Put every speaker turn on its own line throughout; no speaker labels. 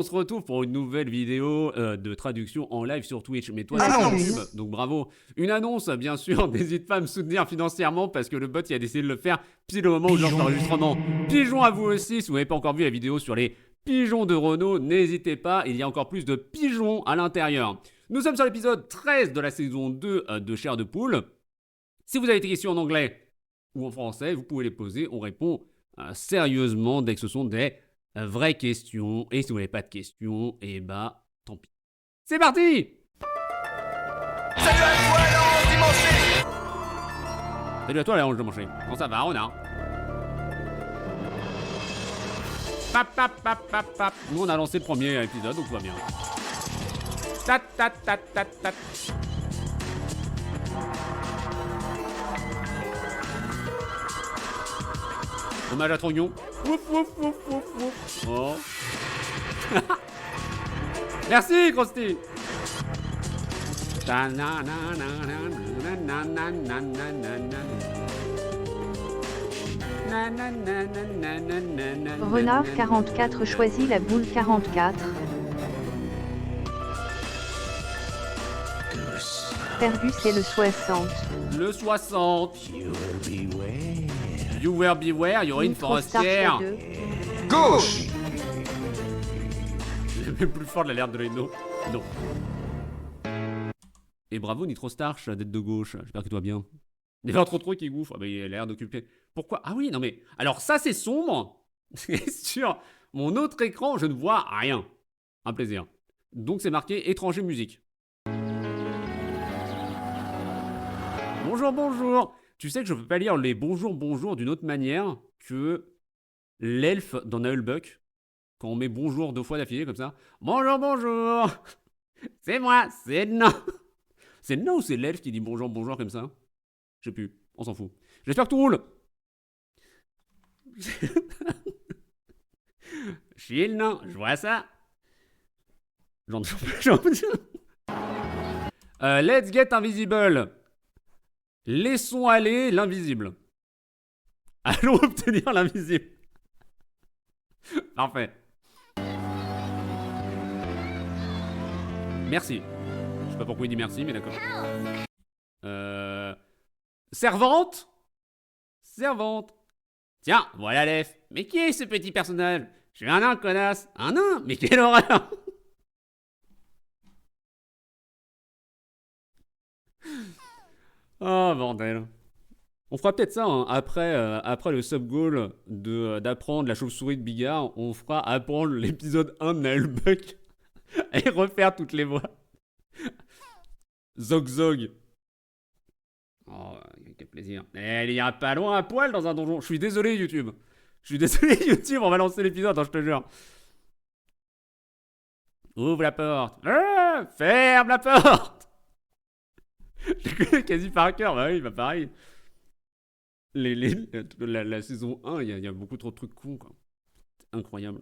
On se retrouve pour une nouvelle vidéo de traduction en live sur Twitch. Mais toi, c'est
Annonce.
sur YouTube, donc bravo. Une annonce, bien sûr. N'hésite pas à me soutenir financièrement parce que le bot il a décidé de le faire pile au moment où je lance l'enregistrement. Pigeons à vous aussi. Si vous n'avez pas encore vu la vidéo sur les pigeons de Renault, n'hésitez pas. Il y a encore plus de pigeons à l'intérieur. Nous sommes sur l'épisode 13 de la saison 2 de Chair de Poule. Si vous avez des questions en anglais ou en français, vous pouvez les poser. On répond sérieusement dès que ce sont des vraies questions. Et si vous n'avez pas de questions, et bah, tant pis. C'est parti!
Salut à toi, Laurent Dimanche.
Salut à toi, Léon, je mancher. Comment ça va, renard? Pap, pap, pap, pap, pap. Nous, on a lancé le premier épisode, donc tout va bien. Tat, tat, tat, tat, tat. Hommage à Trognon. Ouf, ouf, ouf, ouf, ouf. Oh. Merci, Krusty.
Renard 44 choisit la boule 44. Fergus est le 60.
Le 60. You were beware, you're in forestière.
Gauche.
Le plus fort de l'alerte de l'Eno. Non. Et bravo Nitro Starch d'être de gauche. J'espère que tu vas bien. Il y a trop de trucs qui gouffrent. Ah bah il a l'air d'occuper. Pourquoi? Ah oui, non mais. Alors ça c'est sombre. Et sur mon autre écran, je ne vois rien. Un plaisir. Donc c'est marqué étranger musique. Bonjour, bonjour. Tu sais que je peux pas lire les bonjour, bonjour d'une autre manière que l'elfe dans Nullbuck. Quand on met bonjour 2 fois d'affilée comme ça. Bonjour, bonjour. C'est moi, c'est non. C'est non ou c'est l'elfe qui dit bonjour, bonjour comme ça? Je sais plus, on s'en fout. J'espère que tout roule. Je suis le nain, je vois ça. Let's get invisible. Laissons aller l'invisible. Allons obtenir l'invisible. Parfait. Merci. Je sais pas pourquoi il dit merci, mais d'accord. Servante? Servante. Tiens, voilà l'elfe. Mais qui est ce petit personnage? Je suis un nain, connasse. Un nain? Mais quelle horreur! Oh, bordel. On fera peut-être ça, hein. Après le sub-goal d'apprendre la chauve-souris de Bigard, on fera apprendre l'épisode 1 de Nullbuck et refaire toutes les voix. Zog Zog. Oh, quel plaisir. Elle ira pas loin à poil dans un donjon. Je suis désolé, YouTube. Je suis désolé, YouTube, on va lancer l'épisode, hein, je te jure. Ouvre la porte. Ferme la porte. Je connais quasi par cœur. Bah oui, bah pareil. La saison 1, il y a beaucoup trop de trucs cons, quoi. C'est incroyable.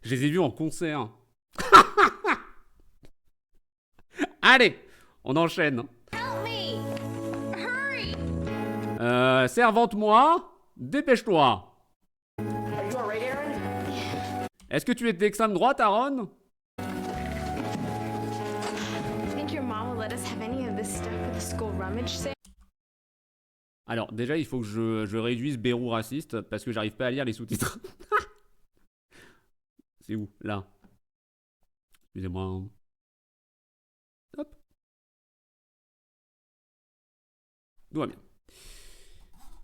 Je les ai vus en concert. Allez, on enchaîne. Servante-moi, dépêche-toi. Est-ce que tu es d'extrême droite, Aaron? Alors, déjà, il faut que je réduise Bérou raciste parce que j'arrive pas à lire les sous-titres. C'est où? Là. Excusez-moi. Hop. Tout va bien.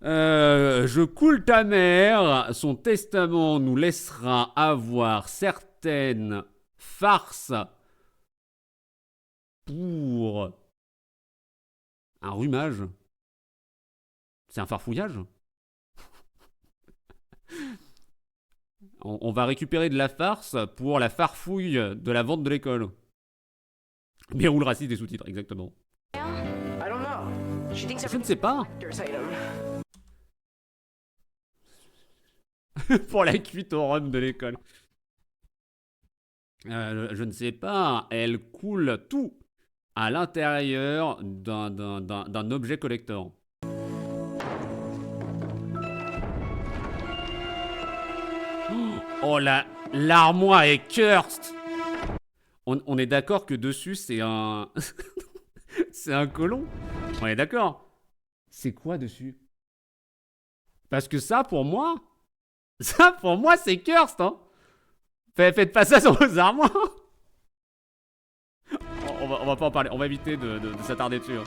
Je coule ta mère. Son testament nous laissera avoir certaines farces pour un rhumage. C'est un farfouillage. On va récupérer de la farce pour la farfouille de la vente de l'école. Mais où le raciste des sous-titres, exactement. Je ne sais pas. Pour la cuite au rhum de l'école. Je ne sais pas. Elle coule tout à l'intérieur d'un objet collector. Oh la L'armoire est cursed. On est d'accord que dessus, c'est un... c'est un colon. On est d'accord. C'est quoi dessus? Parce que ça, pour moi... Ça, pour moi, c'est cursed, hein. Faites pas ça sur vos armoires. On va pas en parler. On va éviter de s'attarder dessus. Hein.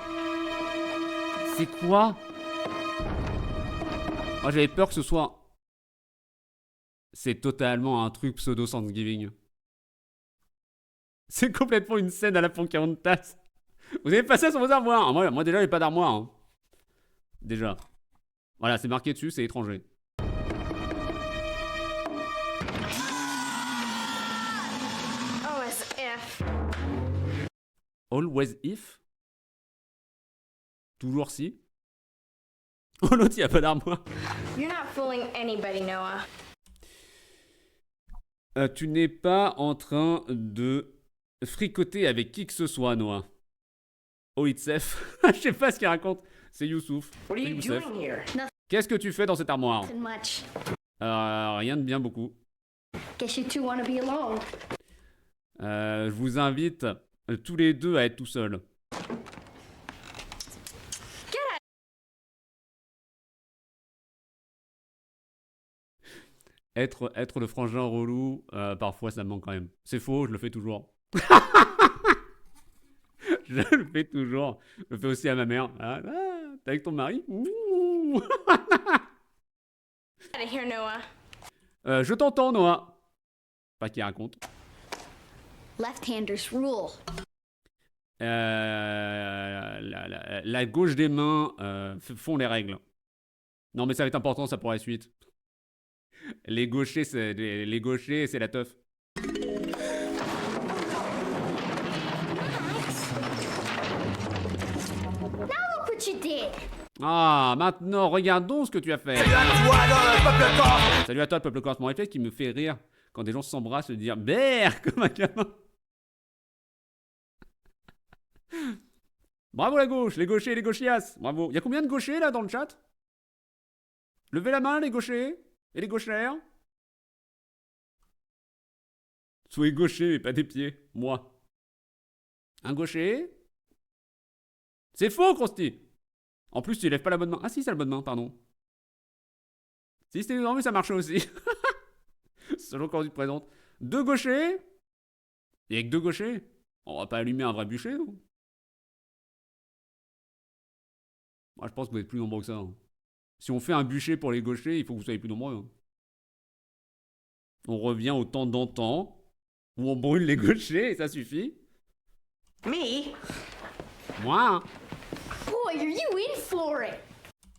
C'est quoi? Moi, j'avais peur que ce soit... C'est totalement un truc pseudo Thanksgiving. C'est complètement une scène à la Pocahontas. Vous avez pas ça sur vos armoires? Moi déjà, j'ai pas d'armoire. Hein. Déjà. Voilà, c'est marqué dessus, c'est étranger. Always if? Toujours si? Oh, l'autre, il a pas d'armoire.
You're not fooling anybody, Noah.
Tu n'es pas en train de fricoter avec qui que ce soit, Noah. Oh, it's F. Je sais pas ce qu'il raconte. C'est Youssouf.
What are you
Youssef.
doing here?
Qu'est-ce que tu fais dans cette armoire?
Nothing much.
Rien de bien beaucoup.
Guess you two want to be alone.
Je vous invite tous les deux à être tout seuls. Être le frangin relou, parfois ça me manque quand même. C'est faux, je le fais toujours. Je le fais toujours. Je le fais aussi à ma mère. Ah, t'es avec ton mari? Ouh.
Out of here, Noah.
Je t'entends, Noah. Pas qu'il raconte.
Left-handers rule.
La gauche des mains font les règles. Non, mais ça va être important, ça pour la suite. Les gauchers, c'est la teuf.
Look what you did.
Ah, maintenant, regardons ce que tu as fait.
Salut à toi, le peuple corse.
Salut à toi, le peuple corse. Mon réflexe qui me fait rire quand des gens s'embrassent et dire BER comme un gamin. Bravo la gauche, les gauchers et les gauchias. Bravo. Il y a combien de gauchers là dans le chat? Levez la main, les gauchers et les gauchères. Soyez gauchers, mais pas des pieds. Moi. Un gaucher? C'est faux, Krusty. En plus, tu lèves pas la bonne main. Ah si, c'est la bonne main, pardon. Si c'était énorme, ça marchait aussi. Selon quand tu te présentes. Deux gauchers? Il y a que deux gauchers? On va pas allumer un vrai bûcher, non? Moi, je pense que vous êtes plus nombreux que ça. Hein. Si on fait un bûcher pour les gauchers, il faut que vous soyez plus nombreux. Hein. On revient au temps d'antan, où on brûle les gauchers et ça suffit.
Me?
Moi?
Boy, are you in for it?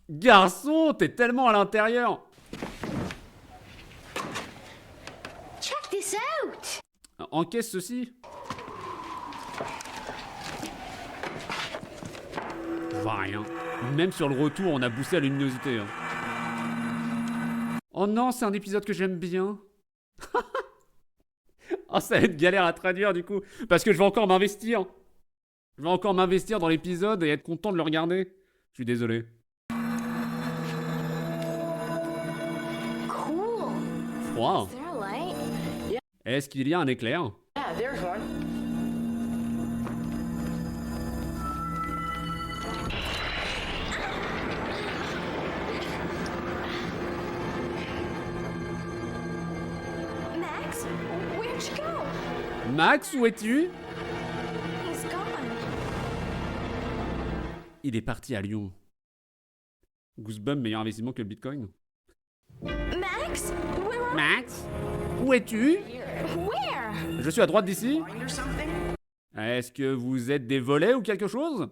Garçon, t'es tellement à l'intérieur.
Check this out.
Encaisse ceci. Je vois rien. Même sur le retour, on a boosté la luminosité. Hein. Oh non, c'est un épisode que j'aime bien. Oh, ça va être galère à traduire du coup. Parce que je vais encore m'investir. Je vais encore m'investir dans l'épisode et être content de le regarder. Je suis désolé.
Cool.
Froid.
Is there a light?
Est-ce qu'il y a un éclair?
Yeah, there's one.
Max, where'd you go?
Max, où es-tu?
He's gone.
Il est parti à Lyon. Goosebump, meilleur investissement que le Bitcoin.
Max, where are
Max, où es-tu?
Where?
Je suis à droite d'ici.
Find or something?
Est-ce que vous êtes des volets ou quelque chose?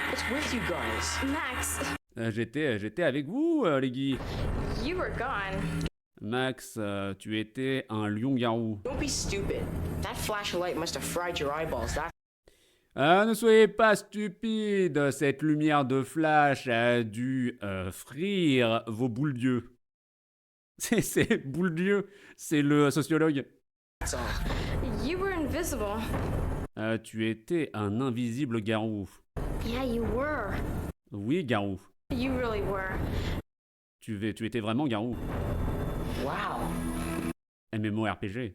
What's with you guys?
Max,
J'étais avec vous, les gars.
you were gone.
Max, tu étais un lion-garou.
Don't be stupid. That flash of light must have fried your eyeballs. That
Ne soyez pas stupides, cette lumière de flash a dû frire vos boules d'yeux. C'est boules d'yeux, c'est le sociologue.
that's all.
You were invisible.
Tu étais un invisible garou.
Yeah, you were.
Oui, garou.
You really were.
Tu étais vraiment Garou.
Wow.
MMORPG.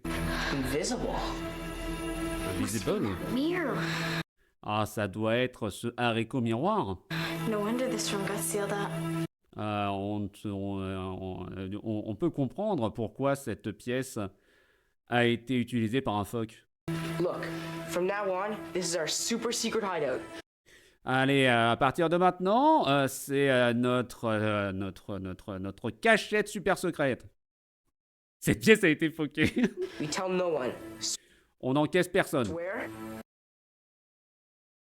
Invisible.
Invisible.
Mirror.
Ah, ça doit être ce haricot miroir.
No wonder this room got sealed up.
On peut comprendre pourquoi cette pièce a été utilisée par un phoque.
Look, from now on, this is our super secret hideout.
Allez, à partir de maintenant, c'est notre cachette super secrète. Cette pièce a été foquée.
We tell no one.
On n'encaisse personne.
Swear?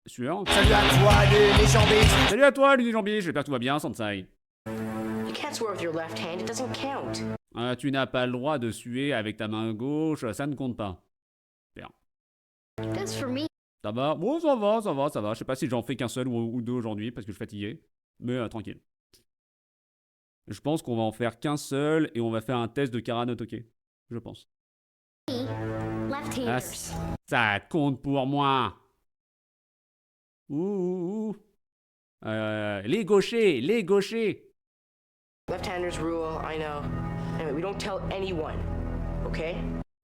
Sûr.
Salut à toi, les jambistes.
Salut à toi, Luni Jambi, j'espère que tout va bien, Sansai.
You can't swear with your left hand, it doesn't count.
Tu n'as pas le droit de suer avec ta main gauche, ça ne compte pas. Super.
That's for me.
Ça va? Bon, ça va. Je sais pas si j'en fais qu'un seul ou deux aujourd'hui parce que je suis fatigué. Mais tranquille. Je pense qu'on va en faire qu'un seul et on va faire un test de Karanotoke. Je pense.
Left-handers.
Ça compte pour moi. Ouh. Les gauchers.
Left-handers rule, I know. Anyway, we don't tell anyone, okay?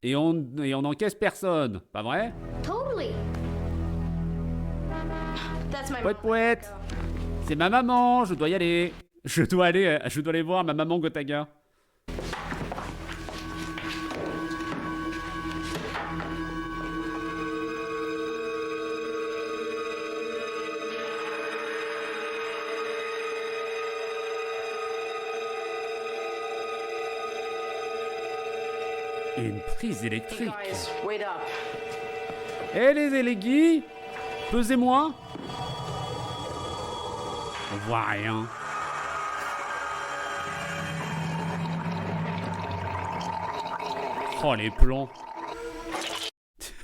Et on n'encaisse personne, pas vrai?
Totally. That's my mom.
Poète. C'est ma maman, je dois y aller. Je dois aller voir ma maman Gotaga. Une prise
Hey
électrique.
guys, wait up.
Eh les élégis, pesez-moi. On voit rien. Oh les plans.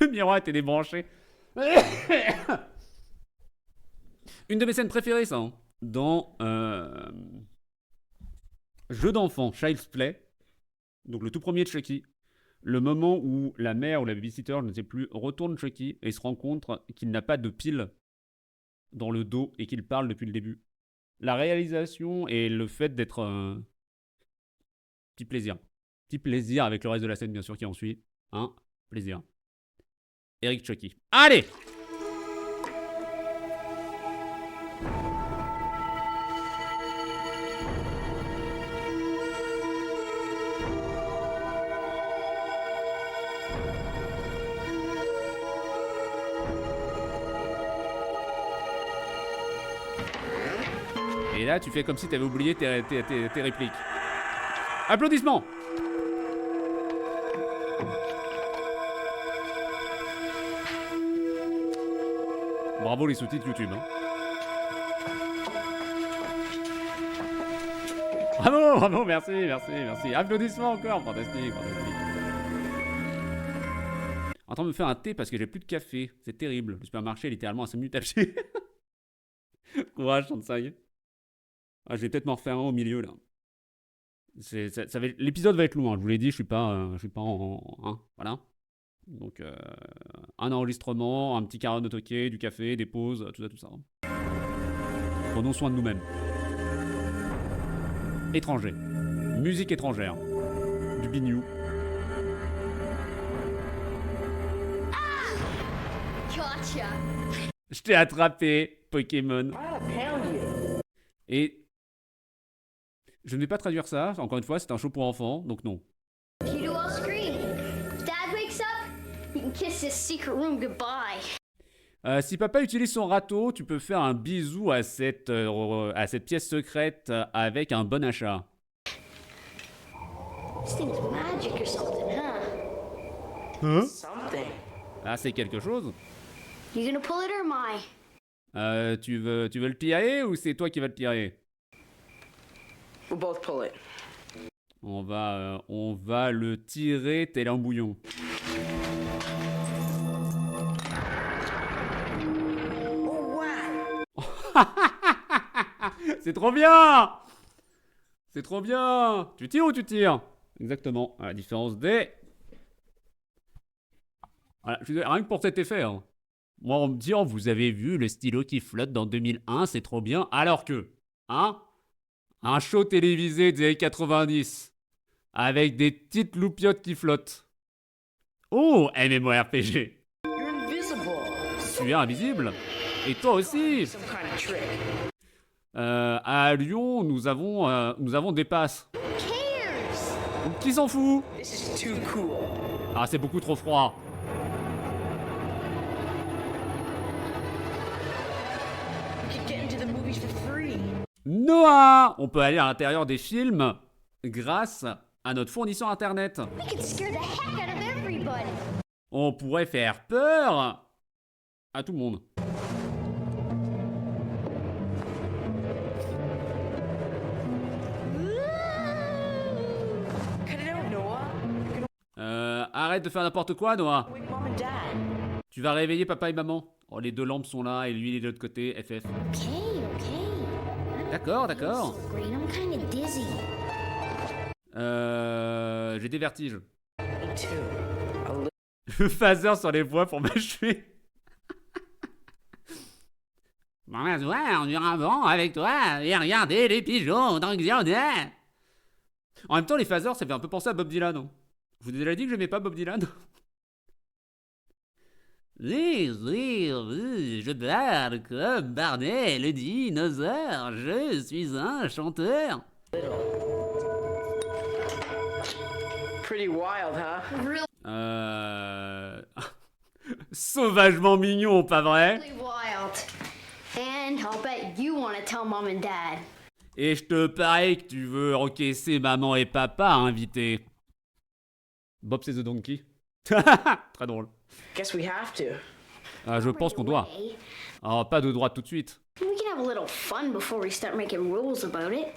Le miroir était débranché. Une de mes scènes préférées ça. Hein. Dans jeu d'enfant, Child's Play. Donc le tout premier de Chucky. Le moment où la mère ou la babysitter, je ne sais plus, retourne Chucky et se rend compte qu'il n'a pas de pile dans le dos et qu'il parle depuis le début. La réalisation et le fait d'être petit plaisir. Petit plaisir avec le reste de la scène bien sûr qui en suit. Hein, plaisir. Eric Chucky. Allez! Et là, tu fais comme si tu avais oublié tes répliques. Applaudissements! Bravo les sous-titres YouTube. Hein. Bravo, merci. Applaudissements encore, fantastique. En train de me faire un thé parce que j'ai plus de café. C'est terrible. Le supermarché est littéralement à 5 minutes à pied. Courage, Sansai. Ah, je vais peut-être m'en refaire un au milieu là. L'épisode va être long, hein. Je vous l'ai dit, je suis pas en hein, voilà. Donc un enregistrement, un petit Karanotoke, du café, des pauses, tout ça. Prenons soin de nous-mêmes. Étranger. Musique étrangère. Du bignou.
Gotcha.
Je t'ai attrapé, Pokémon. Et je ne vais pas traduire ça, encore une fois, c'est un show pour enfants, donc non.
You do all scream. If Dad wakes up, you can kiss this secret room goodbye.
Si papa utilise son râteau, tu peux faire un bisou à cette pièce secrète avec un bon achat.
This thing's magic or something, huh?
Something.
Ah, c'est quelque chose.
You gonna pull it or am I?
Tu veux le tirer ou c'est toi qui vas le tirer?
We'll both pull it.
On va le tirer tel un bouillon.
Oh wow!
C'est trop bien! C'est trop bien! Tu tires ou tu tires? Exactement, à la différence des... Voilà, rien que pour cet effet, hein. Moi, on me dit, oh, vous avez vu le stylo qui flotte dans 2001, c'est trop bien, alors que... Hein? Un show télévisé des années 90. Avec des petites loupiottes qui flottent. Oh, MMORPG.
You're invisible.
Tu es invisible. Et toi aussi.
Some kind of trick.
À Lyon, nous avons des passes.
Who cares?
Donc, qui s'en fout?
This is too cool.
Ah, c'est beaucoup trop froid.
We could get into the movies for free.
Noah! On peut aller à l'intérieur des films grâce à notre fournisseur internet.
We could scare the heck out of everybody.
On pourrait faire peur à tout le monde.
Cut it out, Noah.
Arrête de faire n'importe quoi, Noah.
Wake mom and dad.
Tu vas réveiller papa et maman. Oh, les deux lampes sont là et lui il est de l'autre côté, FF.
Okay.
D'accord, d'accord.
Great, I'm kind of dizzy.
J'ai des vertiges.
Me too. A little.
Le phaser sur les voies pour m'achever. Bon, ben, ouais, on ira bon avec toi et regarder les pigeons dans le jardin. En même temps, les phasers, ça fait un peu penser à Bob Dylan. Non? Je vous ai déjà dit que j'aimais pas Bob Dylan. Oui, je parle comme Barney le dinosaure. Je suis un chanteur.
Pretty wild, huh?
Really
Sauvagement mignon, pas vrai?
wild. And I'll bet you want to tell mom and dad.
Et je te parie que tu veux encaisser maman et papa invités. Bob c'est the Donkey. Très drôle.
Guess we have to.
Je pense qu'on doit.
Hey,
Ah, pas de droite tout de suite.
we can have a little fun before we start making rules about it.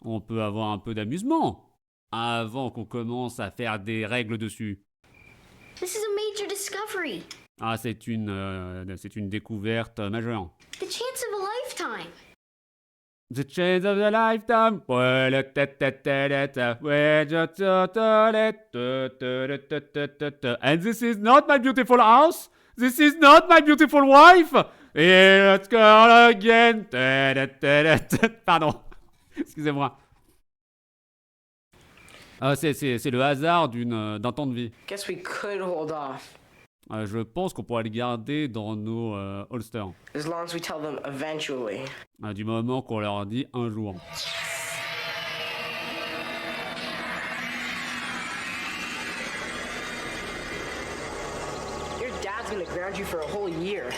On peut avoir un peu d'amusement avant qu'on commence à faire des règles dessus.
This is a major discovery.
Ah, c'est une découverte majeure.
The chance of a lifetime.
The chance of a lifetime. And this is not my beautiful house. This is not my beautiful wife. Et let's go again. Pardon. Excusez-moi. C'est le hasard d'un temps de vie.
Guess we could hold off.
Je pense qu'on pourrait le garder dans nos holsters.
As long as we tell them eventually.
Du moment qu'on leur dit un jour.
Your dad's gonna ground you for a whole year.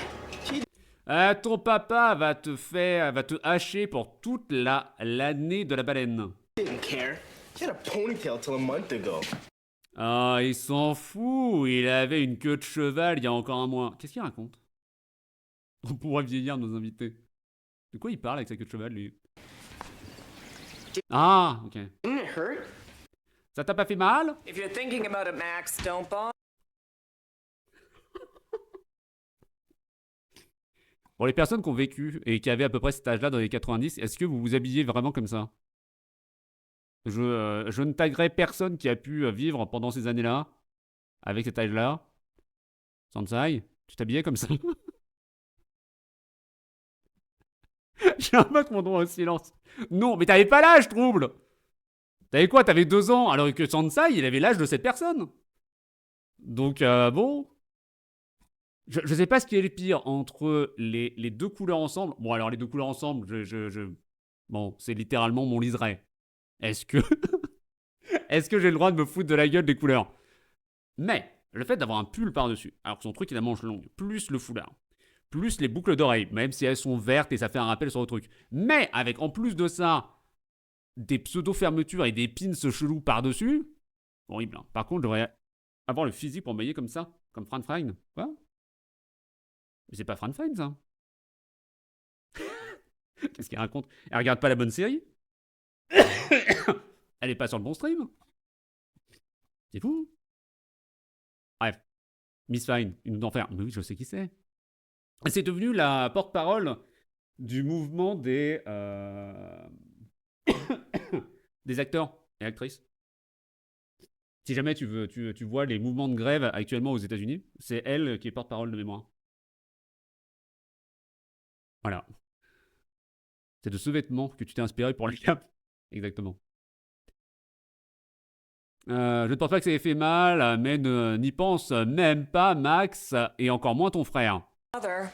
Ton papa va te hacher pour toute l'année de la baleine.
Didn't care. He had a ponytail till a month ago.
Ah, il s'en fout. Il avait une queue de cheval il y a encore un mois. Qu'est-ce qu'il raconte? On pourrait vieillir nos invités. De quoi il parle avec sa queue de cheval, lui? Ah, ok.
Didn't it hurt?
Ça t'a pas fait mal?
If you're thinking about it, Max, don't bother.
Pour les personnes qui ont vécu et qui avaient à peu près cet âge-là dans les 90, est-ce que vous vous habillez vraiment comme ça? Je ne taguerai personne qui a pu vivre pendant ces années-là, avec cet âge-là. Sansai, tu t'habillais comme ça? J'ai un mec mon droit au silence. Non, mais t'avais pas l'âge, trouble! T'avais quoi? T'avais 2 ans, alors que Sansai, il avait l'âge de cette personne. Donc, bon... Je sais pas ce qui est le pire entre les deux couleurs ensemble. Bon, alors les deux couleurs ensemble, bon, c'est littéralement mon liseré. Est-ce que... Est-ce que j'ai le droit de me foutre de la gueule des couleurs? Mais, le fait d'avoir un pull par-dessus, alors que son truc il a manche longue, plus le foulard, plus les boucles d'oreilles, même si elles sont vertes et ça fait un rappel sur le truc. Mais, avec en plus de ça, des pseudo-fermetures et des pins chelous par-dessus, horrible. Hein. Par contre, je devrais avoir le physique pour m'habiller comme ça, comme Fran Fine. Quoi? Mais c'est pas Fran Fine, ça. Qu'est-ce qu'il raconte? Elle regarde pas la bonne série? Elle est pas sur le bon stream? C'est fou. Bref. Miss Fine, une d'enfer. Mais oui, je sais qui c'est. C'est devenu la porte-parole du mouvement des acteurs et actrices. Si jamais tu vois les mouvements de grève actuellement aux États-Unis, c'est elle qui est porte-parole de mémoire. Voilà. C'est de ce vêtement que tu t'es inspiré pour les caps. Exactement. Je ne pense pas que ça ait fait mal, mais n'y pense même pas, Max, et encore moins ton frère.
Mother.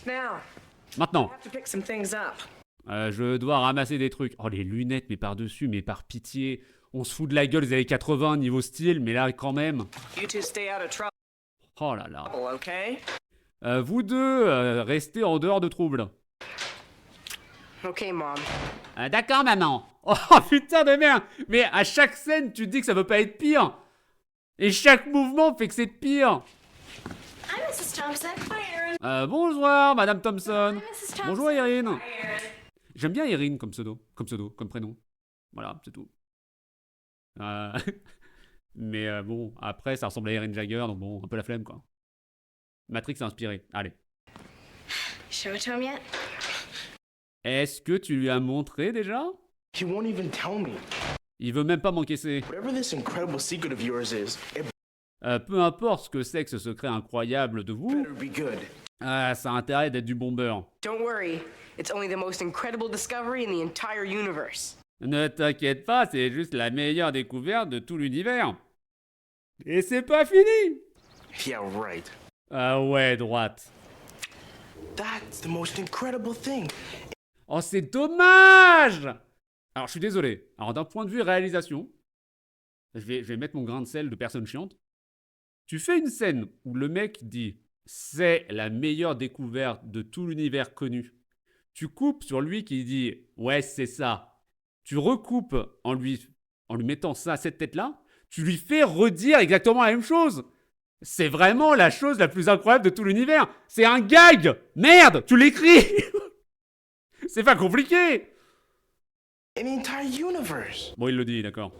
Now,
Maintenant,
I have to pick some things up.
je dois ramasser des trucs. Oh, les lunettes, mais par-dessus, mais par pitié. On se fout de la gueule des années 80 niveau style, mais là, quand même.
You two stay out of trouble,
Oh là là.
okay?
Vous deux, restez en dehors de troubles.
Okay, Mom.
D'accord, maman. Oh, putain de merde. Mais à chaque scène, tu te dis que ça peut pas être pire. Et chaque mouvement fait que c'est pire.
Hi, Mrs. Thompson. Hi, Erin.
Bonsoir, Madame Thompson.
Hi, Mrs. Thompson.
Bonjour, Erin.
Hi, Erin.
J'aime bien Erin comme pseudo, comme prénom. Voilà, c'est tout. Mais bon, après, ça ressemble à Erin Jagger, donc bon, un peu la flemme, quoi. Matrix a inspiré. Allez.
Show it to him yet?
Est-ce que tu lui as montré déjà?
He won't even tell me.
Il veut même pas m'encaisser.
Whatever this incredible secret of yours is, it
Peu importe ce que c'est que ce secret incroyable de vous,
better be good.
ça a intérêt d'être du bon beurre.
Don't worry. It's only the most incredible discovery in the entire universe.
Ne t'inquiète pas, c'est juste la meilleure découverte de tout l'univers. Et c'est pas fini!
Yeah, right.
Ah ouais, droite.
That's the most incredible thing.
Oh, c'est dommage! Alors, je suis désolé. Alors, d'un point de vue réalisation, je vais mettre mon grain de sel de personne chiante. Tu fais une scène où le mec dit « C'est la meilleure découverte de tout l'univers connu ». Tu coupes sur lui qui dit « Ouais, c'est ça ». Tu recoupes en lui mettant ça, cette tête-là. Tu lui fais redire exactement la même chose. C'est vraiment la chose la plus incroyable de tout l'univers. C'est un gag! Merde! Tu l'écris! C'est pas compliqué!
In the entire universe.
Bon, il le dit, d'accord.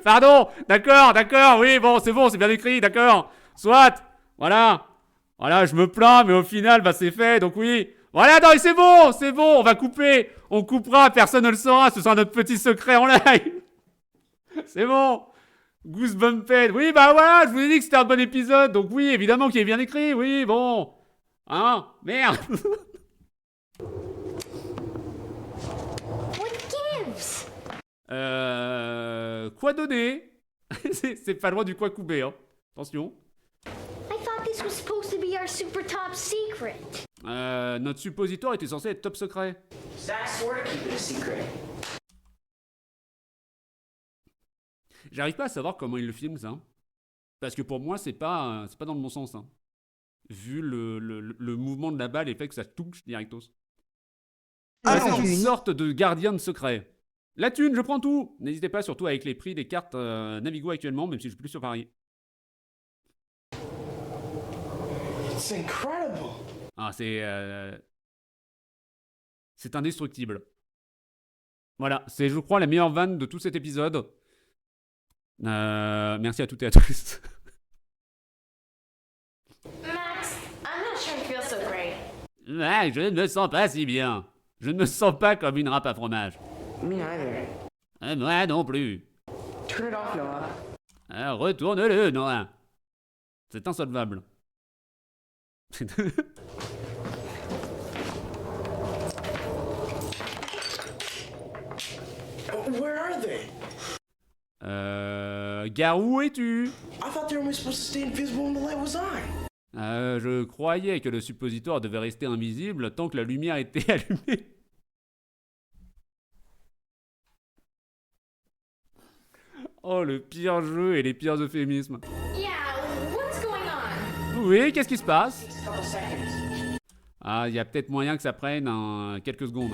Pardon! D'accord, oui, bon, c'est bien écrit, d'accord. Soit! Voilà, je me plains, mais au final, bah c'est fait, donc oui. Voilà, non, c'est bon, on va couper. On coupera, personne ne le saura, ce sera notre petit secret en live. C'est bon. Goosebumped. Oui, bah voilà, je vous ai dit que c'était un bon épisode, donc oui, évidemment qu'il est bien écrit, oui, bon. Hein? Merde.
What gives?
Quoi donner? C'est pas loin du quoi couper, hein. Attention.
I thought this was supposed to be our super top secret.
Notre suppositoire était censé être top secret.
Zach swore to keep it a secret.
J'arrive pas à savoir comment il le filme, ça. Parce que pour moi, c'est pas dans le bon sens, hein. Vu le mouvement de la balle et le fait que ça touche directos. C'est une sorte de gardien de secret. La thune, je prends tout. N'hésitez pas, surtout avec les prix des cartes Navigo actuellement, même si je suis plus sur Paris.
It's incredible.
Ah, c'est indestructible. Voilà, c'est, je crois, la meilleure vanne de tout cet épisode. Merci à toutes et à tous.
Max, I'm not sure I feel so great.
Ouais, je ne me sens pas si bien. Je ne me sens pas comme une râpe à fromage.
Me neither.
Moi non plus.
Turn it off, Noah.
Retourne-le, Noah. C'est insolvable.
Where are they?
Gare, où es-tu?
I thought they were only supposed to stay invisible when the light was on.
Je croyais que le suppositoire devait rester invisible tant que la lumière était allumée. Oh, le pire jeu et les pires euphémismes.
Yeah, what's going on?
Oui, qu'est-ce qui se passe?
A couple seconds.
Ah, il y a peut-être moyen que ça prenne quelques secondes.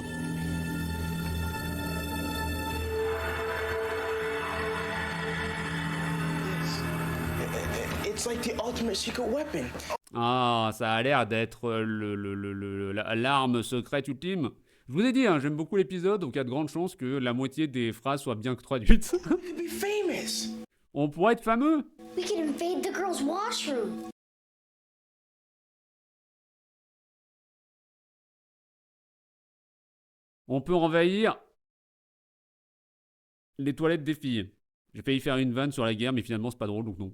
It's like the ultimate secret weapon.
Ah, ça a l'air d'être l'arme secrète ultime. Je vous ai dit, hein, j'aime beaucoup l'épisode, donc il y a de grandes chances que la moitié des phrases soient bien traduites.
We'd be famous.
On pourrait être fameux.
We can invade the girls' washroom.
On peut envahir les toilettes des filles. J'ai failli faire une vanne sur la guerre, mais finalement c'est pas drôle, donc non.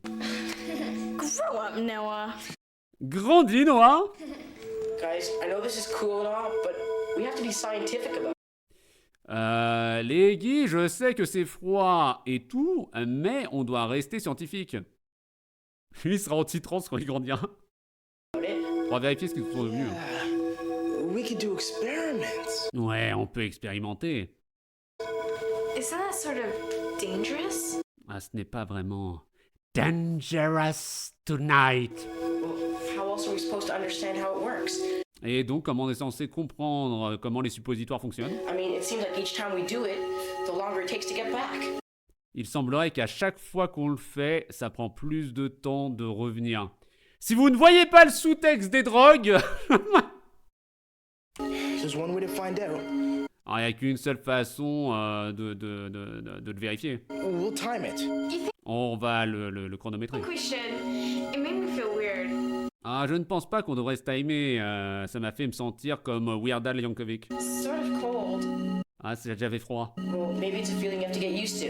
Grow up, Noah.
Grandis, Noah.
Guys, I know this is cool and all, but We have to be scientific about it.
Les Guy, je sais que c'est froid et tout, mais on doit rester scientifique. Lui, il sera anti-trans quand il grandira. On va vérifier ce qu'ils sont devenus.
We could do experiments.
Ouais, on peut expérimenter.
Isn't that sort of dangerous?
Ah, ce n'est pas vraiment dangerous tonight.
Well, how else are we supposed to understand how it works?
Et donc, comment on est censé comprendre comment les suppositoires fonctionnent?
I mean, it seems like each time we do it, the longer it takes to get back.
Il semblerait qu'à chaque fois qu'on le fait, ça prend plus de temps de revenir. Si vous ne voyez pas le sous-texte des drogues...
There's one way to find out.
Alors, il n'y a qu'une seule façon de le vérifier.
We'll time it.
On va le chronométrer.
We should. It made me feel weird.
Ah, je ne pense pas qu'on devrait se timer. Ça m'a fait me sentir comme Weird Al Yankovic.
Sort of cold.
Ah, j'avais froid.
Well, maybe it's a feeling you have to get used to.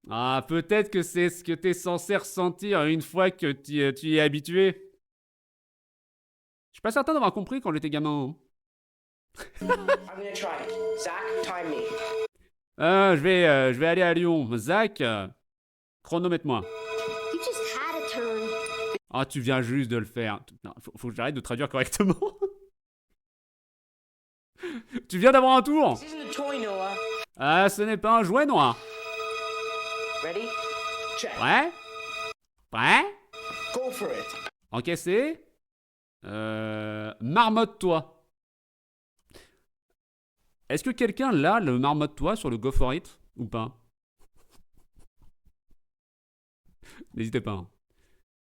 Ah, peut-être que c'est ce que t'es censé ressentir une fois que tu y es habitué. Je suis pas certain d'avoir compris quand j'étais gamin. Hein.
I'm gonna try it. Zach, time me.
Je vais aller à Lyon. Zach, chronomètre-moi.
You just had a turn.
Ah, tu viens juste de le faire. Non, faut que j'arrête de traduire correctement. Tu viens d'avoir un tour.
This isn't a toy, Noah.
Ah, ce n'est pas un jouet noir.
Ready?
Check.
Prêt? Prêt?
Go for it.
Encaissé. Marmotte-toi. Est-ce que quelqu'un l'a, le marmotte-toi, sur le Go For It? Ou pas? N'hésitez pas. Hein.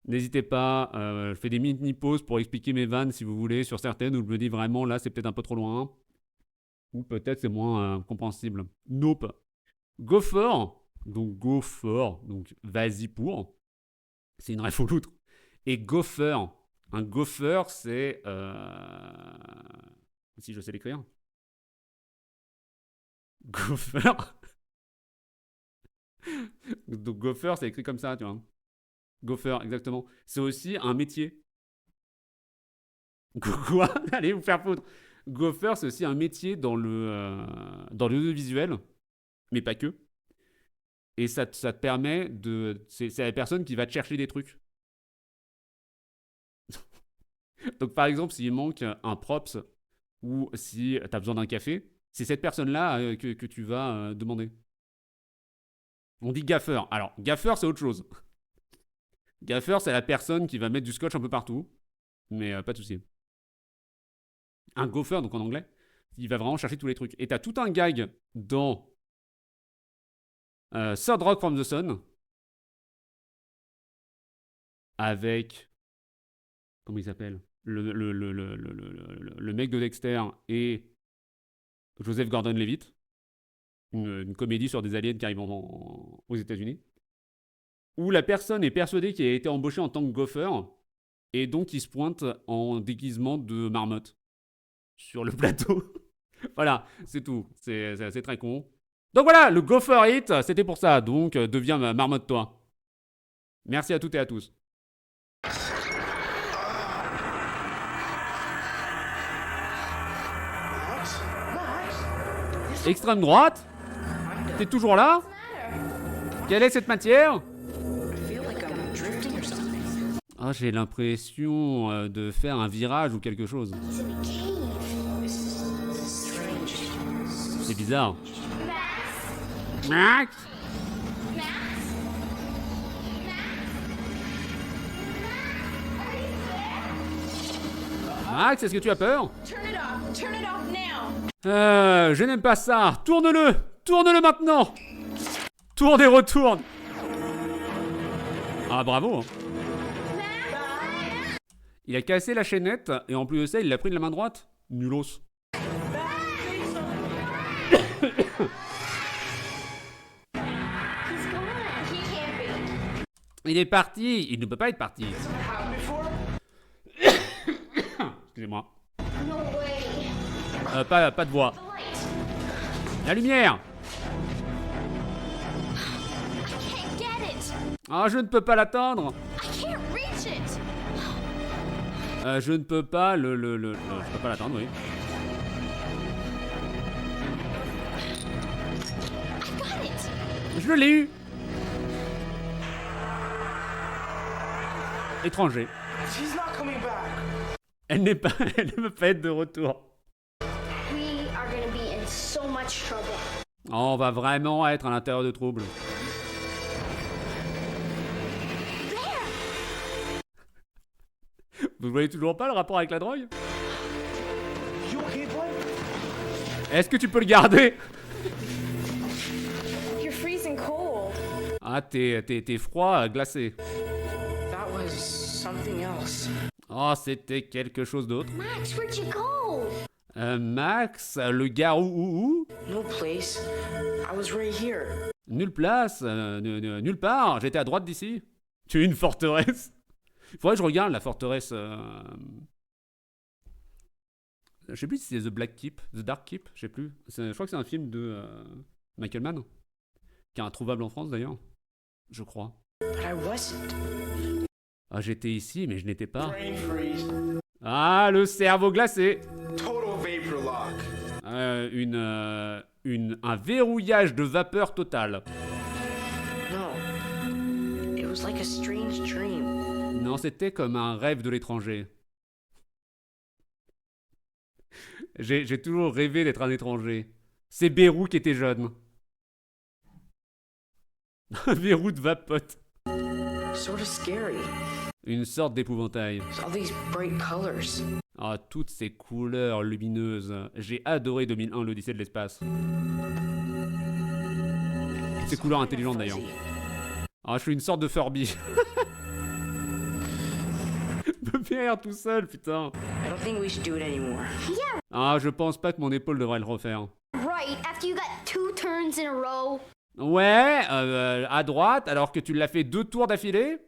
N'hésitez pas. Je fais des mini-pauses pour expliquer mes vannes, si vous voulez, sur certaines où je me dis vraiment, là, c'est peut-être un peu trop loin. Ou peut-être c'est moins compréhensible. Nope. Go For. Donc, go for. Donc, vas-y pour. C'est une ref au loutre. Et gopher. Un gopher, c'est... Si je sais l'écrire. Gopher. Donc, gopher, c'est écrit comme ça, tu vois. Gopher, exactement. C'est aussi un métier. Quoi? Allez vous faire foutre. Gopher, c'est aussi un métier dans l'audiovisuel, mais pas que. Et ça te permet de... C'est la personne qui va te chercher des trucs. Donc, par exemple, s'il manque un props ou si tu as besoin d'un café, c'est cette personne-là que tu vas demander. On dit gaffeur. Alors, gaffeur, c'est autre chose. Gaffeur, c'est la personne qui va mettre du scotch un peu partout. Mais pas de souci. Un gopher, donc en anglais, il va vraiment chercher tous les trucs. Et t'as tout un gag dans Third Rock from the Sun avec... Comment il s'appelle? Le mec de Dexter et Joseph Gordon-Levitt. Une comédie sur des aliens qui arrivent aux États-Unis. Où la personne est persuadée qu'il a été embauché en tant que gopher et donc il se pointe en déguisement de marmotte sur le plateau. Voilà, c'est tout. C'est très con. Donc voilà, le Go For It, c'était pour ça. Donc, deviens marmotte-toi. Merci à toutes et à tous. Extrême droite? T'es toujours là? Quelle est cette matière?
I feel like I'm drifting or something.
Ah, j'ai l'impression de faire un virage ou quelque chose.
He's in a cave.
This is strange.
C'est bizarre.
Max?
Max?
Max?
Max, est-ce que tu as peur?
Turn it off. Turn it off now.
Je n'aime pas ça. Tourne-le. Tourne-le maintenant. Tourne et retourne. Ah, bravo. Il a cassé la chaînette et en plus de ça, il l'a pris de la main droite. Nulos.
He's gone. He can't be.
Il est parti. Il ne peut pas être parti. Excusez-moi.
No way.
Pas de voix.
The light.
La lumière.
I can't get it.
Ah, je ne peux pas l'atteindre.
I can't reach it.
Je ne peux pas je peux pas l'atteindre, oui. Je l'ai eu. Étranger.
She's not coming back.
Elle n'est pas, elle ne veut pas être de retour.
We are gonna be in so much trouble.
Oh, on va vraiment être à l'intérieur de troubles. Vous voyez toujours pas le rapport avec la drogue?
You okay, boy?
Est-ce que tu peux le garder?
You're freezing cold.
Ah, t'es froid, glacé.
That was something else.
Oh, c'était quelque chose d'autre.
Max, where'd you go?
Max, le garou ou
No place. I was right here.
nulle place, nulle part. J'étais à droite d'ici. Tu es une forteresse. Faudrait que je regarde la forteresse. Je sais plus si c'est The Black Keep, The Dark Keep, je sais plus. Je crois que c'est un film de Michael Mann, qui est introuvable en France d'ailleurs. Je crois.
But I wasn't.
Ah, j'étais ici, mais je n'étais pas.
Brain freeze.
Ah, le cerveau glacé.
Total vapor lock.
Un verrouillage de vapeur total.
No. It was like a strange dream.
Non, c'était comme un rêve de l'étranger. J'ai toujours rêvé d'être un étranger. C'est Bérou qui était jeune. Un verrou de vapote.
Sort of scary.
Une sorte d'épouvantail.
All these bright colors.
Ah, toutes ces couleurs lumineuses. J'ai adoré 2001, l'Odyssée de l'espace. Ces couleurs intelligentes d'ailleurs. Ah, je suis une sorte de Furby. Je me fais rire tout seul, putain.
I don't think we should do it anymore.
Ah, je pense pas que mon épaule devrait le refaire.
Right, after you got 2 turns in a row.
Ouais, à droite, alors que tu l'as fait 2 tours d'affilée.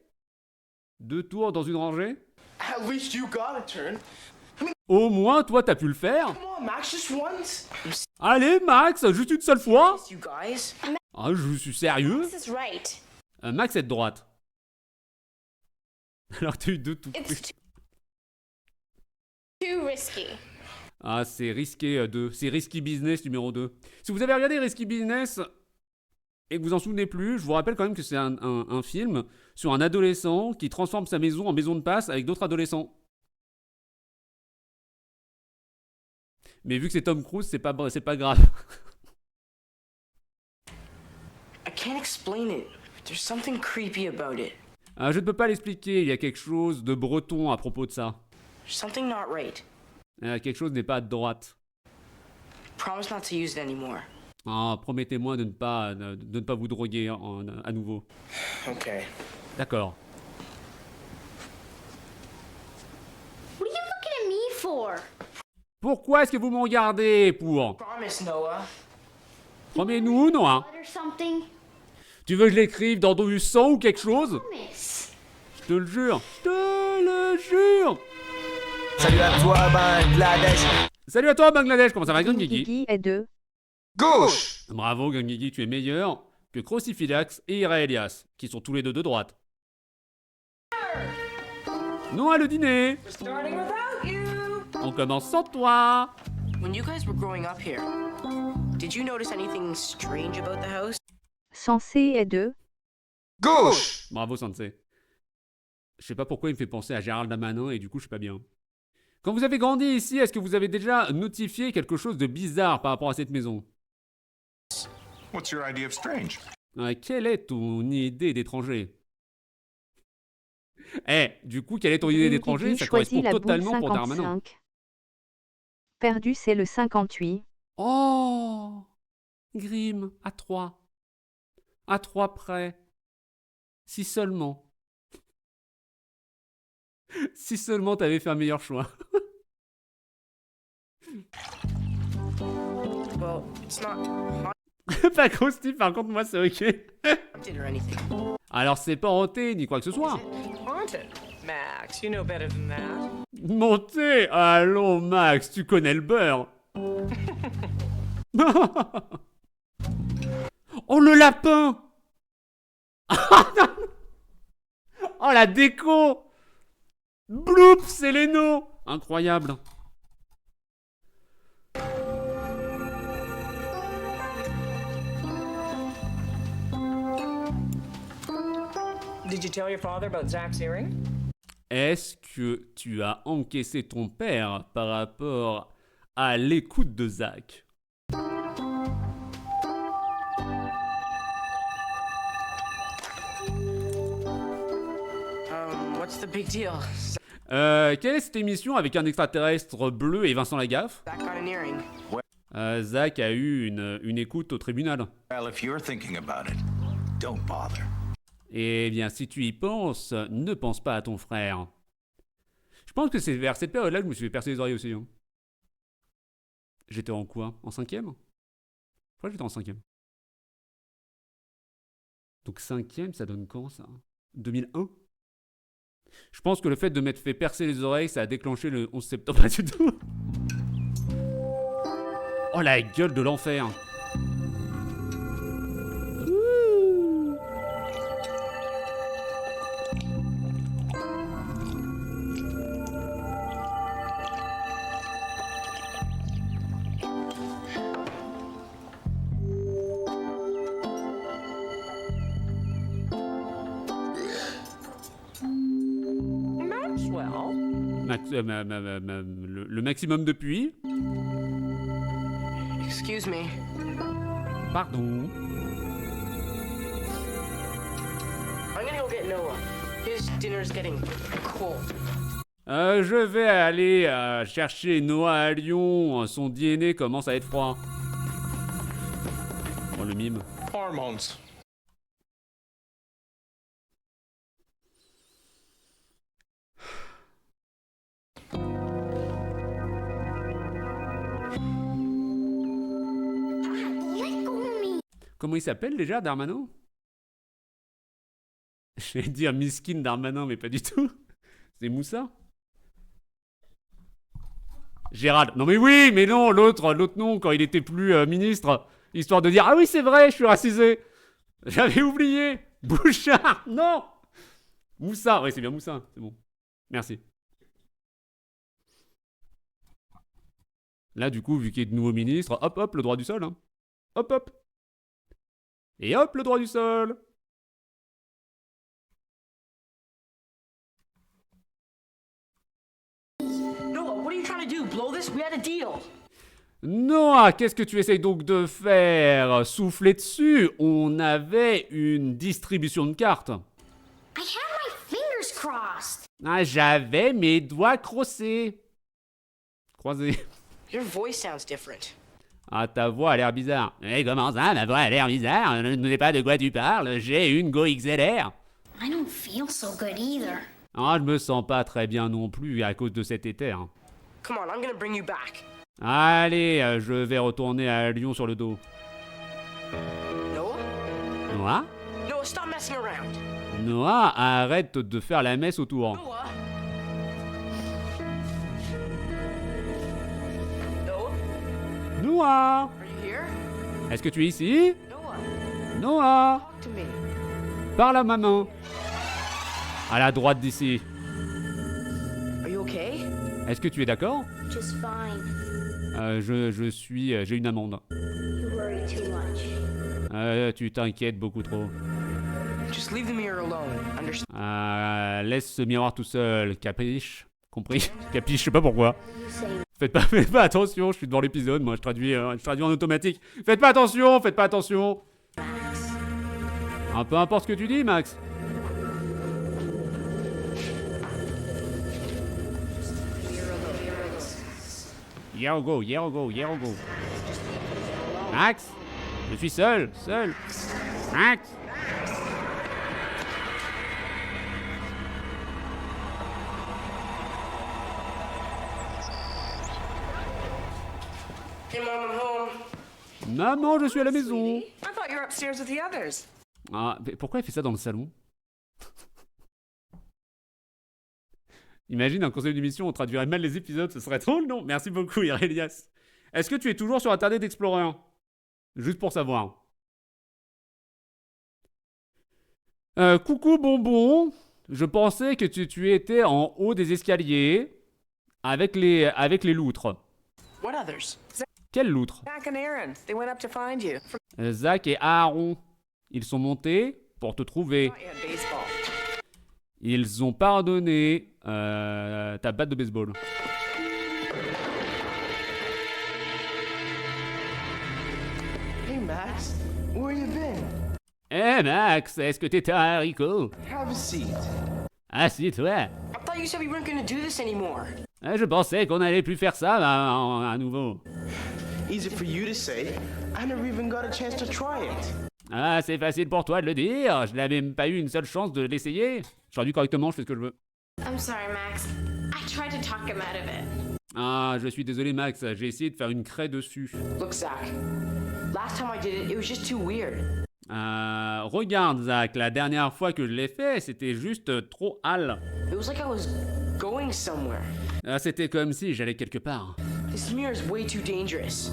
2 tours dans une rangée.
At least you got a turn.
Au moins, toi, t'as pu le faire.
Come on, Max, just once.
Allez, Max, juste une seule fois.
You guys?
Ah, je suis sérieux.
This is right.
Max est de droite. Alors que t'as eu 2 tout
It's
plus.
too risky.
Ah, c'est risqué 2. C'est Risky Business numéro 2. Si vous avez regardé Risky Business et que vous en souvenez plus, je vous rappelle quand même que c'est un film sur un adolescent qui transforme sa maison en maison de passe avec d'autres adolescents. Mais vu que c'est Tom Cruise, c'est pas grave.
I can't explain it. There's something creepy about it.
Ah, je ne peux pas l'expliquer, il y a quelque chose de breton à propos de ça.
There's something not right.
Quelque chose n'est pas de droite.
Promise not to use it anymore.
Ah, promettez-moi de ne pas vous droguer à nouveau.
Okay.
D'accord.
What are you looking at me for?
Pourquoi est-ce que vous me regardez pour?
Promise, Noah.
Promets-nous, Noah.
Blood or something?
Tu veux que je l'écrive dans du sang ou quelque chose?
Promise.
Je te le jure. Je te le jure.
Salut à toi, Bangladesh.
Salut à toi, Bangladesh. Comment ça va, Gangigi?
Gigi est 2.
Gauche.
Bravo, Gangigi, tu es meilleur que Crucifix et Iraelias, qui sont tous les deux de droite. Noah, le dîner.
Starting without you.
On commence sans toi.
When you guys were growing up here, did you notice anything strange about the house?
Sensé est 2.
Gauche.
Bravo, Sensei. Je sais pas pourquoi il me fait penser à Gérald Darmanin et du coup, je suis pas bien. Quand vous avez grandi ici, est-ce que vous avez déjà notifié quelque chose de bizarre par rapport à cette maison?
What's your idea of strange?
Quelle est ton idée d'étranger? Du coup, quelle est ton idée d'étranger?
Gigi
Ça
choisit
correspond
la boule
totalement pour Darmanin.
55. Perdu, c'est le 58.
Oh! Grim, à 3. À 3 près. Si seulement. Si seulement t'avais fait un meilleur choix.
Well, it's not
Pas gros Steve, par contre, moi, c'est ok.
haunted or anything.
Alors, c'est pas hanté, ni quoi que ce soit.
Haunted. Max, you know better than that.
Monté! Allons, Max, tu connais le beurre. Oh, le lapin! Oh, la déco! Bloop, c'est Leno! Incroyable.
Did you tell your father about Zach's earring?
Est-ce que tu as encaissé ton père par rapport à l'écoute de Zach?
What's the big deal?
Quelle est cette émission avec un extraterrestre bleu et Vincent Lagaffe?
Zach got an earring.
Zach a eu une écoute au tribunal.
Well, if you're thinking about it, don't bother.
Eh bien, si tu y penses, ne pense pas à ton frère. Je pense que c'est vers cette période-là que je me suis fait percer les oreilles aussi. Hein. J'étais en quoi? En 5e? Je crois que j'étais en 5e. Donc 5e, ça donne quand ça? 2001? Je pense que le fait de m'être fait percer les oreilles, ça a déclenché le 11 septembre. Pas du tout. Oh la gueule de l'enfer.
Maxwell?
Le maximum depuis.
Excuse me.
Pardon.
I'm gonna go get Noah. His dinner's getting cold.
Je vais aller chercher Noah à Lyon. Son dîner commence à être froid. Oh, le mime.
Hormones.
Let go of me.
Comment il s'appelle déjà, Darmanin? Je vais dire Miskin Darmanin, mais pas du tout. C'est Moussa? Gérald. Non mais oui, mais non, l'autre nom, quand il était plus ministre. Histoire de dire, ah oui, c'est vrai, je suis racisé. J'avais oublié. Bouchard, non. Moussa, oui, c'est bien Moussa, c'est bon. Merci. Là, du coup, vu qu'il y a de nouveaux ministres, hop, hop, le droit du sol. Hein. Hop, hop. Et hop, le droit du sol.
Noah, what are you trying to do? Blow this? We had a deal.
Noah, qu'est-ce que tu essayes donc de faire? Souffler dessus? On avait une distribution de cartes.
I had my fingers crossed.
Ah, j'avais mes doigts croisés. Croisés.
Your voice sounds different.
Ah, ta voix a l'air bizarre. Eh, comment ça, ma voix a l'air bizarre? Je ne sais pas de quoi tu parles. J'ai une Go XLR.
I don't feel so good either.
Ah, je me sens pas très bien non plus à cause de cet éther.
Come on, I'm gonna bring you back.
Allez, je vais retourner à Lyon sur le dos.
Noah?
Noah?
Noah, stop messing around.
Noah, arrête de faire la messe autour.
Noah? Noah?
Noah!
Are you here?
Est-ce que tu es ici?
Noah?
Noah!
Talk to me.
Par la main. À la droite d'ici.
Are you okay?
Est-ce que tu es d'accord?
Just fine.
J'ai une amende.
You worry too much.
Tu t'inquiètes beaucoup trop.
Just leave the mirror alone. Understand?
Laisse ce miroir tout seul, capiche? Compris? Capiche, je sais pas pourquoi.
You say
Faites pas attention, je suis devant l'épisode, moi je traduis en automatique. Faites pas attention, faites pas attention. Peu importe ce que tu dis, Max. Here we go, here we go, here we go. Max, je suis seul. Max.
Hey, Mom, I'm home.
Maman, je suis à la maison.
I thought you were upstairs with the others.
Ah, mais pourquoi elle fait ça dans le salon? Imagine un conseil d'émission, on traduirait mal les épisodes, ce serait drôle, non? Merci beaucoup, Irelias. Est-ce que tu es toujours sur Internet Explorer? Juste pour savoir. Coucou bonbon. Je pensais que tu étais en haut des escaliers avec les loutres.
What others?
Quelles loutres?
Zach and Aaron, they went up to find you.
Zach et Aaron. Ils sont montés pour te trouver.
Thought you had baseball.
Ils ont pardonné ta batte de baseball.
Hey, Max, where you been?
Eh Max, est-ce que t'es un haricot?
Have a seat.
Assis-toi.
I thought you said we weren't gonna do this anymore.
Je pensais qu'on allait plus faire ça à nouveau.
Easy for you to say. I never even got a chance to try it.
Ah, c'est facile pour toi de le dire. Je n'avais même pas eu une seule chance de l'essayer. Je traduis correctement, je fais ce que je veux.
I'm sorry, Max. I tried to talk him out of it.
Ah, je suis désolé Max, j'ai essayé de faire une craie dessus.
Look, Zach. Last time I did it was just too weird.
Regarde Zach, la dernière fois que je l'ai fait, c'était juste trop hal.
It was like I was going somewhere.
C'était comme si j'allais quelque part.
This mirror is way too dangerous.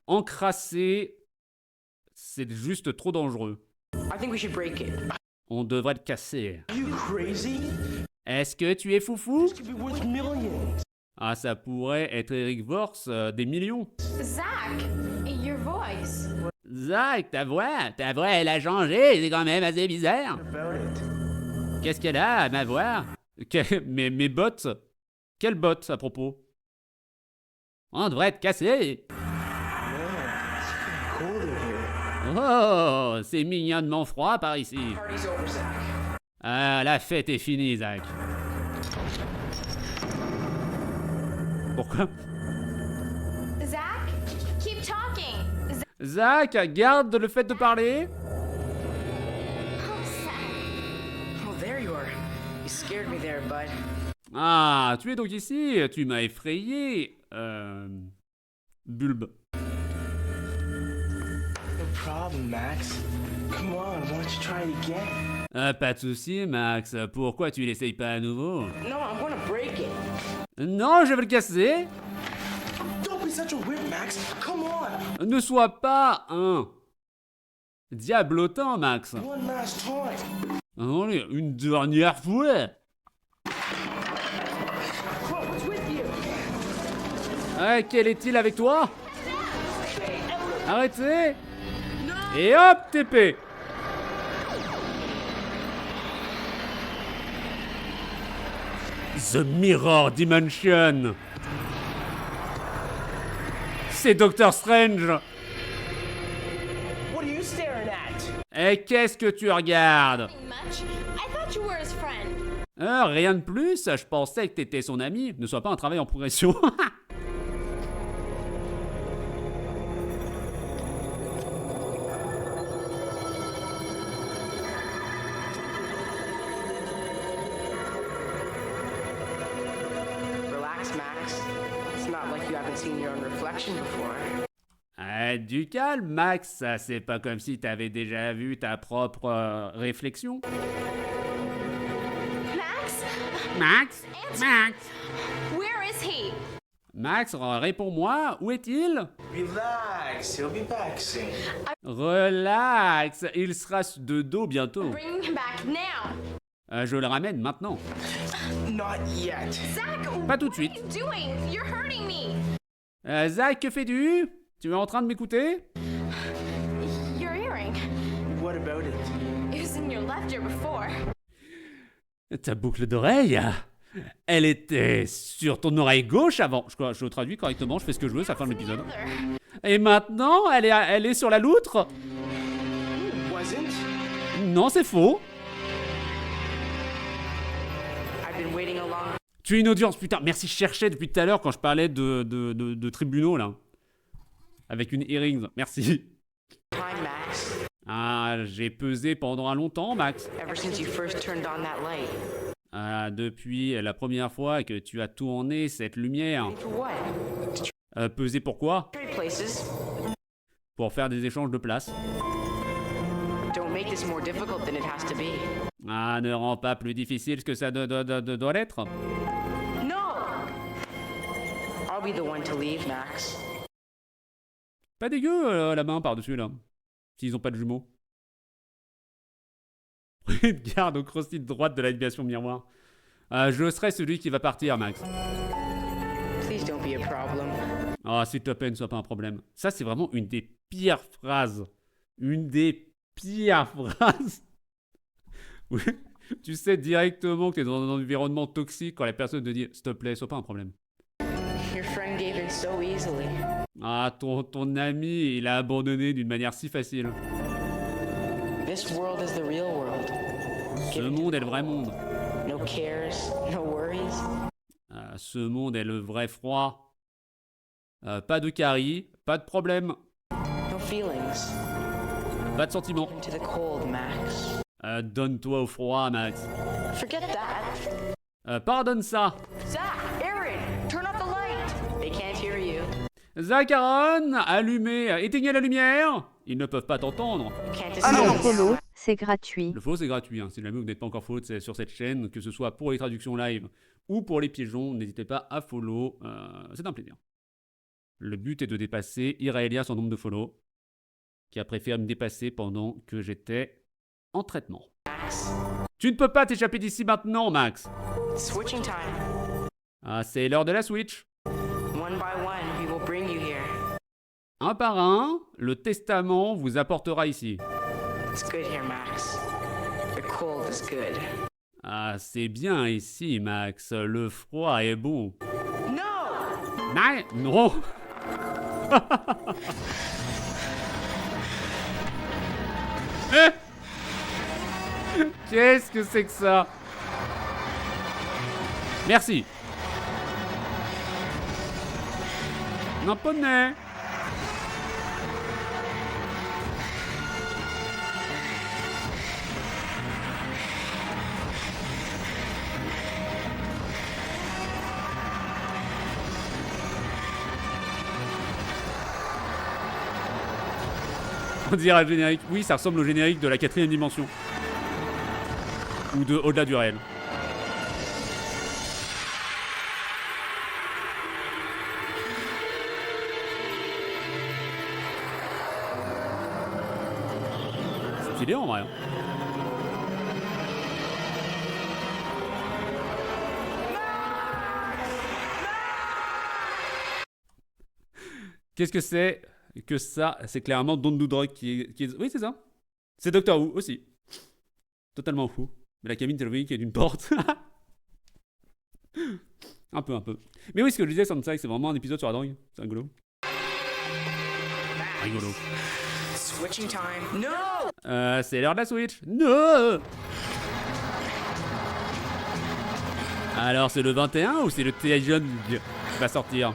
Encrassé, c'est juste trop dangereux.
I think we should break it.
On devrait le casser.
Are you crazy?
Est-ce que tu es foufou?
This could be worth millions.
Ah, ça pourrait être Eric Vorse, des millions.
Zach, your voice.
Zach, ta voix, elle a changé, c'est quand même assez bizarre.
About it.
Qu'est-ce qu'elle a, ma voix? Mes bottes? Quelles bottes, à propos? On devrait être cassé.
Colder here.
Oh, c'est mignonnement froid par ici.
Party's over, Zach.
Ah, la fête est finie, Zach. Pourquoi?
Zach, keep talking.
Zach, garde le fait de parler.
Oh, Zach.
Oh, there you are. You scared me there, bud.
Ah, tu es donc ici. Tu m'as effrayé. Bulbe.
No problem, Max. Come on, why don't you try it again?
Pas de souci, Max. Pourquoi tu l'essayes pas à nouveau?
No, I'm gonna break it.
Non, je vais le casser.
Don't be such a wimp, Max. Come on.
Ne sois pas un diablotin, Max.
One last time.
Allez, une dernière fois.
What's with you?
Quel est-il avec toi? Arrêtez. Et hop, TP. The Mirror Dimension. C'est Doctor Strange.
What are you staring at?
Et qu'est-ce que tu regardes?
Much? I thought you were his friend.
Rien de plus, je pensais que t'étais son ami. Ne sois pas un travail en progression.
Relax, Max. It's not like you haven't seen your own reflection before.
Du calme, Max. C'est pas comme si t'avais déjà vu ta propre réflexion.
Max?
Max? Max?
Where is he?
Max, réponds-moi, où est-il?
Relax, he'll be back soon.
Relax, il sera de dos bientôt.
Bring him back now.
Je le ramène maintenant.
Not yet.
Zach,
Pas tout de
what
suite.
are you doing? You're hurting me.
Zach, que fais-tu? Tu es en train de m'écouter?
Your earring.
What about it?
It was in your left ear before.
Ta boucle d'oreille? Elle était sur ton oreille gauche avant. Je traduis correctement, je fais ce que je veux, ça fin de l'épisode.
Other.
Et maintenant, elle est sur la loutre?
Wasn't?
Non, c'est faux.
I've been waiting a long
Tu es une audience, putain. Merci, je cherchais depuis tout à l'heure quand je parlais de tribunaux, là. Avec une earrings. Merci.
time, Max.
Ah, j'ai pesé pendant un long temps, Max.
Ever since you first turned on that light.
Ah, depuis la première fois que tu as tourné cette lumière.
For what?
Peser pourquoi?
Trade places.
Pour faire des échanges de places.
Don't make this more difficult than it has to be.
Ah, ne rend pas plus difficile ce que ça doit l'être.
No! I'll be the one to leave, Max.
Pas dégueu la main par-dessus là. S'ils ont pas de jumeaux. Prenez de garde au cross-tit droite de l'animation miroir. Je serai celui qui va partir, Max.
Please don't be a problem.
Ah, s'il te plaît, ne sois pas un problème. Ça, c'est vraiment une des pires phrases. Une des pires phrases Oui. Tu sais directement que t'es dans un environnement toxique quand la personne te dit « S'il te plaît, sois pas un problème ».
Your friend gave in so easily.
Ah, ton ami, il a abandonné d'une manière si facile.
This world is the real world.
Ce monde est le vrai monde.
No cares, no worries.
Ce monde est le vrai froid. Pas de caries, pas de problème,
No feelings.
pas de sentiments.
Into the cold, Max.
Donne-toi au froid, Max.
Forget that.
Pardonne ça.
Zach, Aaron, turn off the light. They can't hear you.
Zach, Aaron, allumez, éteignez la lumière. Ils ne peuvent pas t'entendre.
You can't
Ah non.
Le follow, c'est gratuit.
Le follow, c'est gratuit. Hein. Si jamais vous n'êtes pas encore follow sur cette chaîne, que ce soit pour les traductions live ou pour les pigeons, n'hésitez pas à follow. C'est un plaisir. Le but est de dépasser Iraelia son nombre de follow, qui a préféré me dépasser pendant que j'étais en traitement. Tu ne peux pas t'échapper d'ici maintenant, Max.
Switching time.
Ah, c'est l'heure de la Switch.
One by one, we will bring you here.
Un par un, le testament vous apportera ici.
It's good here, Max. The cold is good.
Ah, c'est bien ici, Max. Le froid est bon.
No!
Non. Eh, qu'est-ce que c'est que ça? Merci. Un poney. On dirait le générique. Oui, ça ressemble au générique de la 4ème dimension. Ou de Au-delà du réel. C'est stylé en vrai. Hein. Qu'est-ce que c'est que ça? C'est clairement Don't Do Drug qui est... Oui, c'est ça. C'est Doctor Who aussi. Totalement fou. Mais la cabine téléphonique est d'une porte. un peu. Mais oui, ce que je disais, Soundtrack, c'est vraiment un épisode sur la drogue. C'est rigolo. Rigolo.
Switching time. No!
C'est l'heure de la Switch. Non! Alors, c'est le 21 ou c'est le T.I. qui va sortir?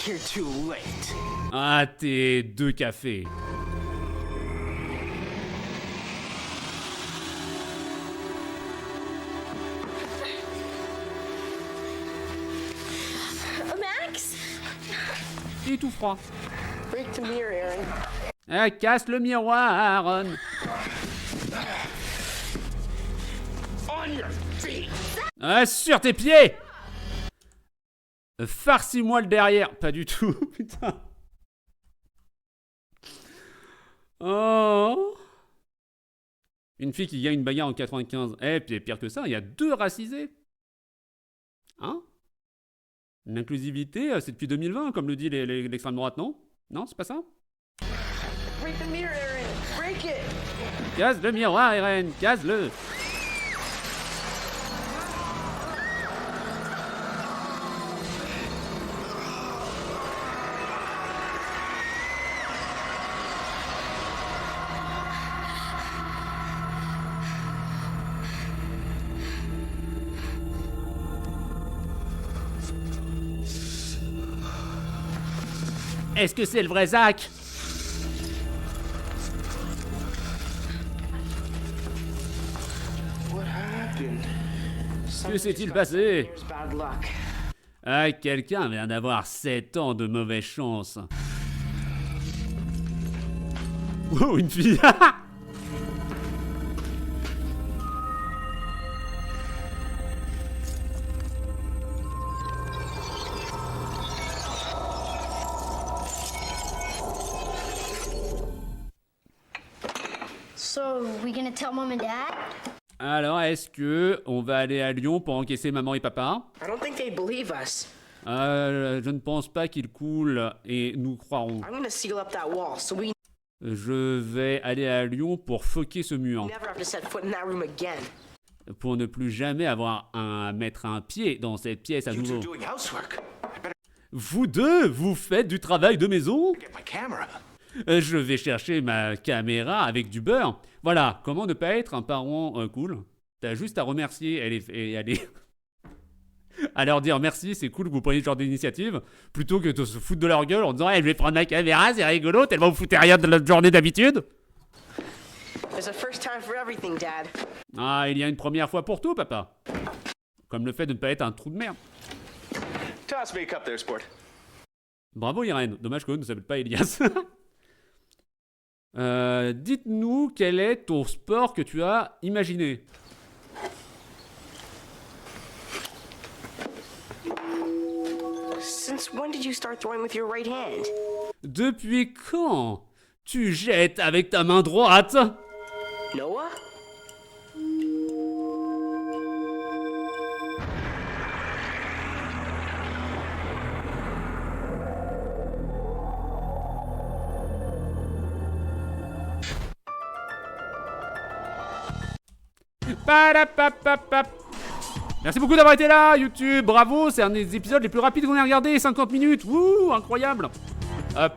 You're too late.
Ah, t'es 2 cafés.
Max?
Il est tout froid.
Break the mirror, Aaron.
Ah, casse le miroir, Aaron.
On your feet.
Ah, sur tes pieds! Farcis-moi le derrière. Pas du tout, putain. Oh. Une fille qui gagne une bagarre en 95. Eh, puis pire que ça, il y a 2 racisés. Hein? L'inclusivité, c'est depuis 2020, comme le dit l'extrême droite, non? Non, c'est pas ça?
Break the mirror, Aaron. Break it.
Casse le miroir, Irène, casse-le. Est-ce que c'est le vrai Zach?
What happened?
Que s'est-il passé?
Here's bad luck.
Ah, quelqu'un vient d'avoir 7 ans de mauvaise chance. Oh, une fille.
So, we gonna tell mom and dad?
Alors, est-ce que on va aller à Lyon pour encaisser maman et papa?
I don't think they'd believe us.
Je ne pense pas qu'ils coulent et nous croirons.
I'm gonna seal up that wall so we
Je vais aller à Lyon pour foquer ce mur.
never have to set foot in that room again.
Pour ne plus jamais avoir à mettre un pied dans cette pièce à
You two
nouveau.
doing housework. I better
Vous deux, vous faites du travail de maison?
get my camera.
Je vais chercher ma caméra avec du beurre. Voilà, comment ne pas être un parent cool? T'as juste à remercier et aller à leur dire merci, c'est cool que vous preniez ce genre d'initiative, plutôt que de se foutre de leur gueule en disant hey, je vais prendre ma caméra, c'est rigolo, tellement vous foutez rien de notre journée d'habitude.
There's a first time for everything, Dad.
Ah, il y a une première fois pour tout, papa. Comme le fait de ne pas être un trou de merde.
Toss me a cup there, sport.
Bravo Irène, dommage que ne s'appelle pas Elias. Dites-nous quel est ton sport que tu as imaginé.
Since when did you start throwing with your right hand?
Depuis quand tu jettes avec ta main droite?
Noah?
Padapapapap. Merci beaucoup d'avoir été là, YouTube. Bravo, c'est un des épisodes les plus rapides qu'on ait regardé. 50 minutes. Wouh, incroyable.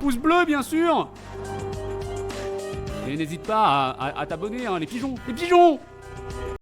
Pouce bleu, bien sûr. Et n'hésite pas à t'abonner, hein, les pigeons. Les pigeons.